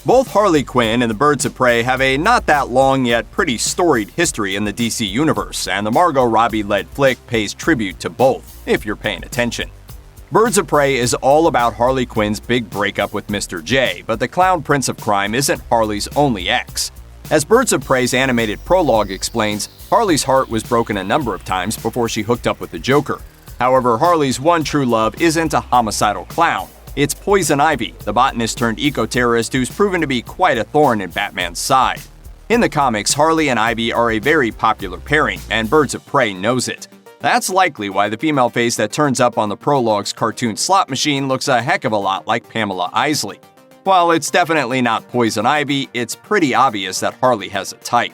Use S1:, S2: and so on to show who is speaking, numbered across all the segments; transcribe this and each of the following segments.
S1: Both Harley Quinn and the Birds of Prey have a not that long yet pretty storied history in the DC universe, and the Margot Robbie-led flick pays tribute to both, if you're paying attention. Birds of Prey is all about Harley Quinn's big breakup with Mr. J, but the clown prince of crime isn't Harley's only ex. As Birds of Prey's animated prologue explains, Harley's heart was broken a number of times before she hooked up with the Joker. However, Harley's one true love isn't a homicidal clown. It's Poison Ivy, the botanist turned eco-terrorist who's proven to be quite a thorn in Batman's side. In the comics, Harley and Ivy are a very popular pairing, and Birds of Prey knows it. That's likely why the female face that turns up on the prologue's cartoon slot machine looks a heck of a lot like Pamela Isley. While it's definitely not Poison Ivy, it's pretty obvious that Harley has a type.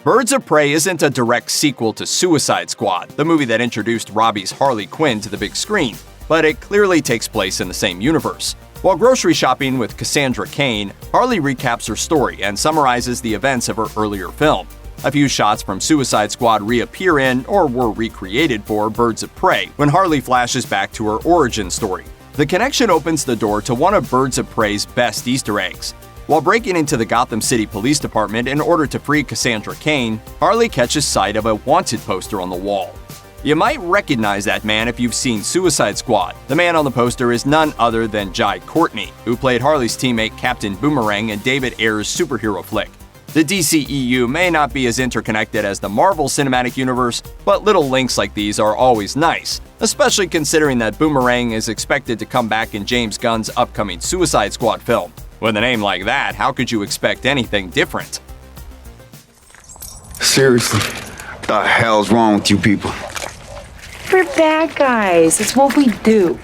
S1: Birds of Prey isn't a direct sequel to Suicide Squad, the movie that introduced Robbie's Harley Quinn to the big screen, but it clearly takes place in the same universe. While grocery shopping with Cassandra Cain, Harley recaps her story and summarizes the events of her earlier film. A few shots from Suicide Squad reappear in, or were recreated for, Birds of Prey, when Harley flashes back to her origin story. The connection opens the door to one of Birds of Prey's best Easter eggs. While breaking into the Gotham City Police Department in order to free Cassandra Cain, Harley catches sight of a wanted poster on the wall. You might recognize that man if you've seen Suicide Squad. The man on the poster is none other than Jai Courtney, who played Harley's teammate Captain Boomerang in David Ayer's superhero flick. The DCEU may not be as interconnected as the Marvel Cinematic Universe, but little links like these are always nice, especially considering that Boomerang is expected to come back in James Gunn's upcoming Suicide Squad film. With a name like that, how could you expect anything different?
S2: Seriously, what the hell's wrong with you people?
S3: We're bad guys. It's what we do.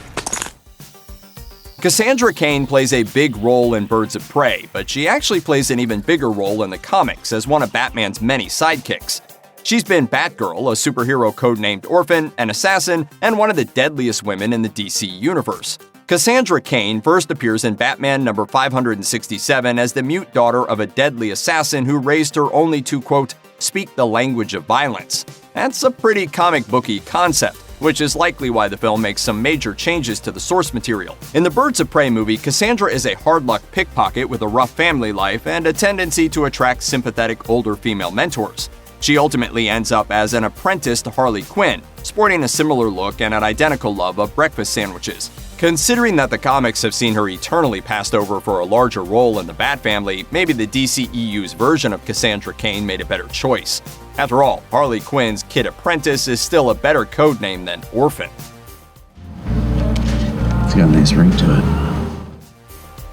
S1: Cassandra Cain plays a big role in Birds of Prey, but she actually plays an even bigger role in the comics as one of Batman's many sidekicks. She's been Batgirl, a superhero codenamed Orphan, an assassin, and one of the deadliest women in the DC universe. Cassandra Cain first appears in Batman number 567 as the mute daughter of a deadly assassin who raised her only to, quote, speak the language of violence. That's a pretty comic booky concept, which is likely why the film makes some major changes to the source material. In the Birds of Prey movie, Cassandra is a hard-luck pickpocket with a rough family life and a tendency to attract sympathetic older female mentors. She ultimately ends up as an apprentice to Harley Quinn, sporting a similar look and an identical love of breakfast sandwiches. Considering that the comics have seen her eternally passed over for a larger role in the Bat family, maybe the DCEU's version of Cassandra Cain made a better choice. After all, Harley Quinn's Kid Apprentice is still a better codename than Orphan.
S4: It's got a nice ring to it.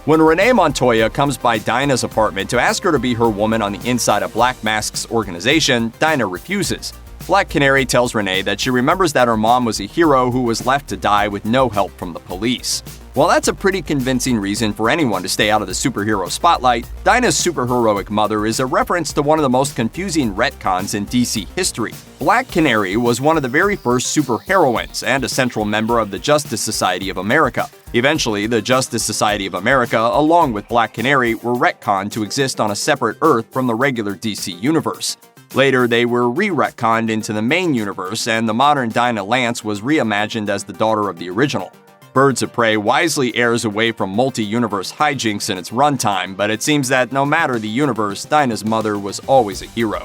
S1: When Renee Montoya comes by Dinah's apartment to ask her to be her woman on the inside of Black Mask's organization, Dinah refuses. Black Canary tells Renee that she remembers that her mom was a hero who was left to die with no help from the police. While that's a pretty convincing reason for anyone to stay out of the superhero spotlight, Dinah's superheroic mother is a reference to one of the most confusing retcons in DC history. Black Canary was one of the very first superheroines and a central member of the Justice Society of America. Eventually, the Justice Society of America, along with Black Canary, were retconned to exist on a separate Earth from the regular DC universe. Later, they were re-retconned into the main universe, and the modern Dinah Lance was reimagined as the daughter of the original. Birds of Prey wisely errs away from multi-universe hijinks in its runtime, but it seems that no matter the universe, Dinah's mother was always a hero.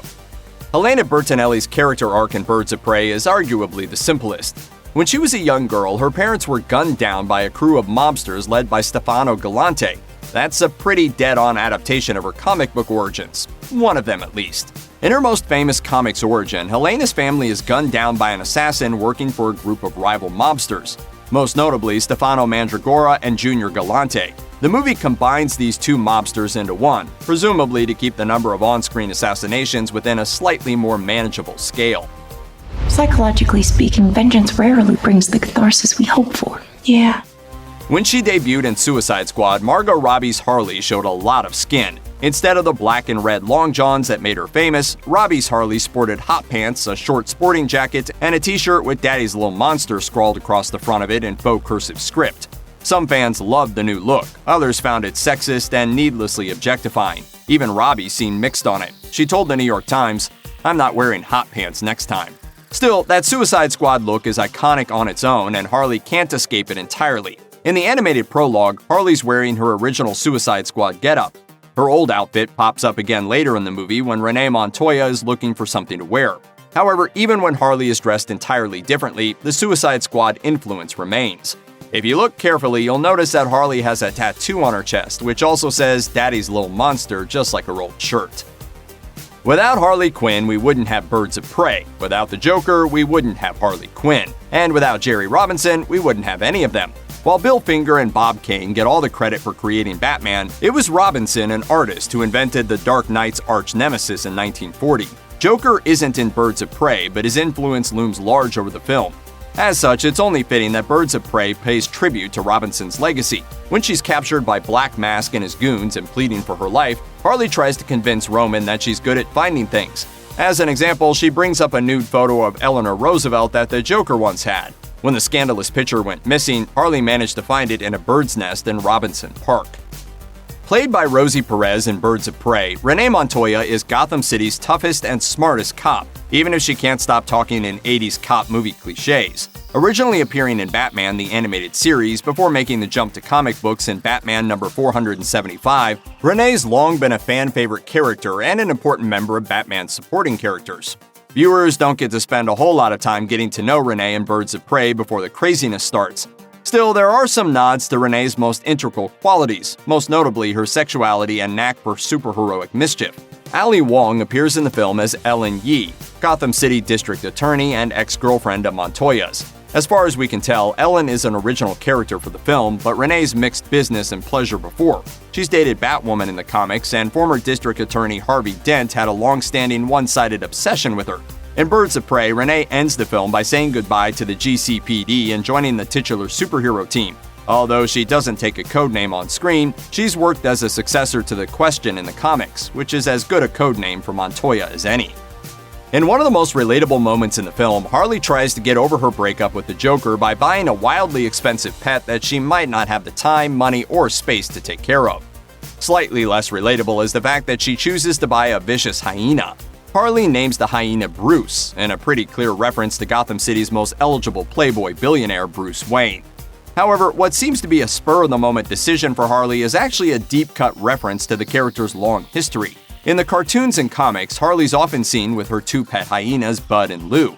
S1: Helena Bertinelli's character arc in Birds of Prey is arguably the simplest. When she was a young girl, her parents were gunned down by a crew of mobsters led by Stefano Galante. That's a pretty dead-on adaptation of her comic book origins. One of them, at least. In her most famous comics origin, Helena's family is gunned down by an assassin working for a group of rival mobsters, most notably Stefano Mandragora and Junior Galante. The movie combines these two mobsters into one, presumably to keep the number of on-screen assassinations within a slightly more manageable scale.
S5: Psychologically speaking, vengeance rarely brings the catharsis we hope for. Yeah.
S1: When she debuted in Suicide Squad, Margot Robbie's Harley showed a lot of skin. Instead of the black and red long johns that made her famous, Robbie's Harley sported hot pants, a short sporting jacket, and a t-shirt with Daddy's Little Monster scrawled across the front of it in faux cursive script. Some fans loved the new look, others found it sexist and needlessly objectifying. Even Robbie seemed mixed on it. She told the New York Times, "I'm not wearing hot pants next time." Still, that Suicide Squad look is iconic on its own, and Harley can't escape it entirely. In the animated prologue, Harley's wearing her original Suicide Squad getup. Her old outfit pops up again later in the movie when Renee Montoya is looking for something to wear. However, even when Harley is dressed entirely differently, the Suicide Squad influence remains. If you look carefully, you'll notice that Harley has a tattoo on her chest, which also says Daddy's Little Monster, just like her old shirt. Without Harley Quinn, we wouldn't have Birds of Prey. Without the Joker, we wouldn't have Harley Quinn. And without Jerry Robinson, we wouldn't have any of them. While Bill Finger and Bob Kane get all the credit for creating Batman, it was Robinson, an artist, who invented the Dark Knight's arch-nemesis in 1940. Joker isn't in Birds of Prey, but his influence looms large over the film. As such, it's only fitting that Birds of Prey pays tribute to Robinson's legacy. When she's captured by Black Mask and his goons and pleading for her life, Harley tries to convince Roman that she's good at finding things. As an example, she brings up a nude photo of Eleanor Roosevelt that the Joker once had. When the scandalous picture went missing, Harley managed to find it in a bird's nest in Robinson Park. Played by Rosie Perez in Birds of Prey, Renee Montoya is Gotham City's toughest and smartest cop, even if she can't stop talking in 80s cop movie cliches. Originally appearing in Batman the Animated Series before making the jump to comic books in Batman number 475, Renee's long been a fan-favorite character and an important member of Batman's supporting characters. Viewers don't get to spend a whole lot of time getting to know Renee in Birds of Prey before the craziness starts. Still, there are some nods to Renee's most integral qualities, most notably her sexuality and knack for superheroic mischief. Ali Wong appears in the film as Ellen Yi, Gotham City District Attorney and ex-girlfriend of Montoya's. As far as we can tell, Ellen is an original character for the film, but Renee's mixed business and pleasure before. She's dated Batwoman in the comics, and former District Attorney Harvey Dent had a long-standing one-sided obsession with her. In Birds of Prey, Renee ends the film by saying goodbye to the GCPD and joining the titular superhero team. Although she doesn't take a codename on screen, she's worked as a successor to the Question in the comics, which is as good a codename for Montoya as any. In one of the most relatable moments in the film, Harley tries to get over her breakup with the Joker by buying a wildly expensive pet that she might not have the time, money, or space to take care of. Slightly less relatable is the fact that she chooses to buy a vicious hyena. Harley names the hyena Bruce, in a pretty clear reference to Gotham City's most eligible playboy billionaire Bruce Wayne. However, what seems to be a spur-of-the-moment decision for Harley is actually a deep-cut reference to the character's long history. In the cartoons and comics, Harley's often seen with her two pet hyenas, Bud and Lou.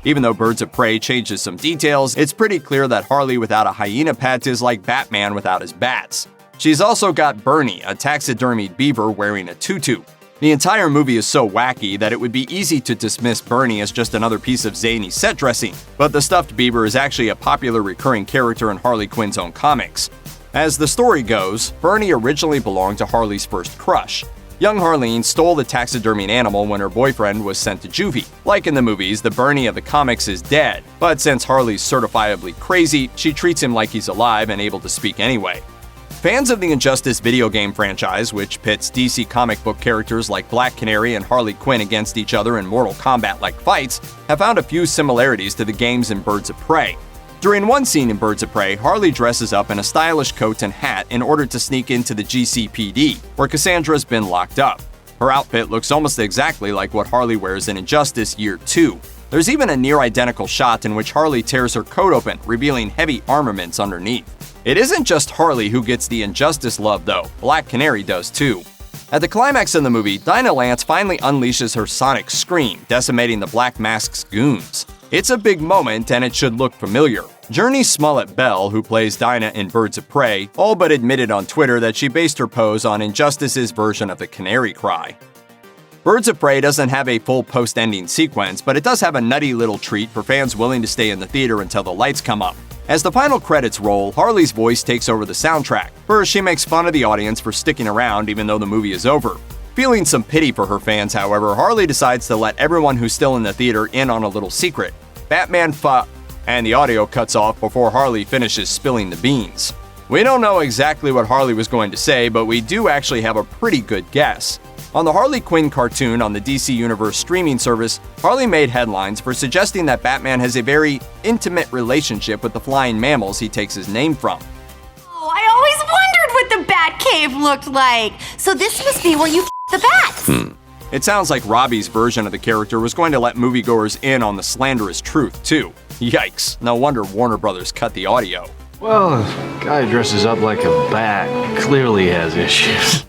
S1: Even though Birds of Prey changes some details, it's pretty clear that Harley without a hyena pet is like Batman without his bats. She's also got Bernie, a taxidermied beaver wearing a tutu. The entire movie is so wacky that it would be easy to dismiss Bernie as just another piece of zany set dressing, but the stuffed beaver is actually a popular recurring character in Harley Quinn's own comics. As the story goes, Bernie originally belonged to Harley's first crush. Young Harleen stole the taxidermied animal when her boyfriend was sent to juvie. Like in the movies, the Bernie of the comics is dead, but since Harley's certifiably crazy, she treats him like he's alive and able to speak anyway. Fans of the Injustice video game franchise, which pits DC comic book characters like Black Canary and Harley Quinn against each other in Mortal Kombat-like fights, have found a few similarities to the games in Birds of Prey. During one scene in Birds of Prey, Harley dresses up in a stylish coat and hat in order to sneak into the GCPD, where Cassandra's been locked up. Her outfit looks almost exactly like what Harley wears in Injustice Year 2. There's even a near-identical shot in which Harley tears her coat open, revealing heavy armaments underneath. It isn't just Harley who gets the Injustice love, though. Black Canary does too. At the climax of the movie, Dinah Lance finally unleashes her sonic scream, decimating the Black Mask's goons. It's a big moment, and it should look familiar. Journey Smollett-Bell, who plays Dinah in Birds of Prey, all but admitted on Twitter that she based her pose on Injustice's version of the Canary Cry. Birds of Prey doesn't have a full post-ending sequence, but it does have a nutty little treat for fans willing to stay in the theater until the lights come up. As the final credits roll, Harley's voice takes over the soundtrack. First, she makes fun of the audience for sticking around even though the movie is over. Feeling some pity for her fans, however, Harley decides to let everyone who's still in the theater in on a little secret. Batman and the audio cuts off before Harley finishes spilling the beans. We don't know exactly what Harley was going to say, but we do actually have a pretty good guess. On the Harley Quinn cartoon on the DC Universe streaming service, Harley made headlines for suggesting that Batman has a very intimate relationship with the flying mammals he takes his name from.
S4: Oh, I always wondered what the Bat Cave looked like. So this must be where you the bats.
S1: It sounds like Robbie's version of the character was going to let moviegoers in on the slanderous truth, too. Yikes, no wonder Warner Brothers cut the audio.
S6: Well, a guy dresses up like a bat clearly has issues.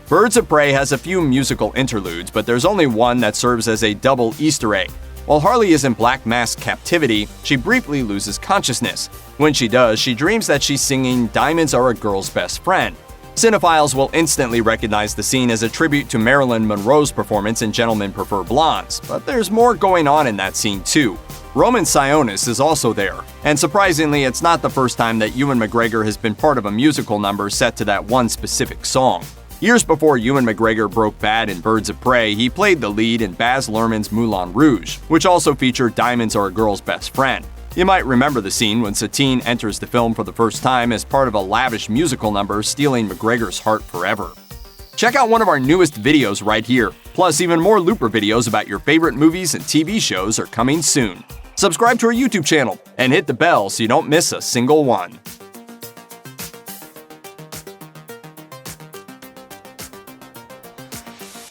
S1: Birds of Prey has a few musical interludes, but there's only one that serves as a double Easter egg. While Harley is in black mask captivity, she briefly loses consciousness. When she does, she dreams that she's singing "Diamonds Are a Girl's Best Friend." Cinephiles will instantly recognize the scene as a tribute to Marilyn Monroe's performance in Gentlemen Prefer Blondes, but there's more going on in that scene too. Roman Sionis is also there, and surprisingly, it's not the first time that Ewan McGregor has been part of a musical number set to that one specific song. Years before Ewan McGregor broke bad in Birds of Prey, he played the lead in Baz Luhrmann's Moulin Rouge, which also featured "Diamonds Are a Girl's Best Friend." You might remember the scene when Satine enters the film for the first time as part of a lavish musical number, stealing McGregor's heart forever. Check out one of our newest videos right here. Plus, even more Looper videos about your favorite movies and TV shows are coming soon. Subscribe to our YouTube channel and hit the bell so you don't miss a single one.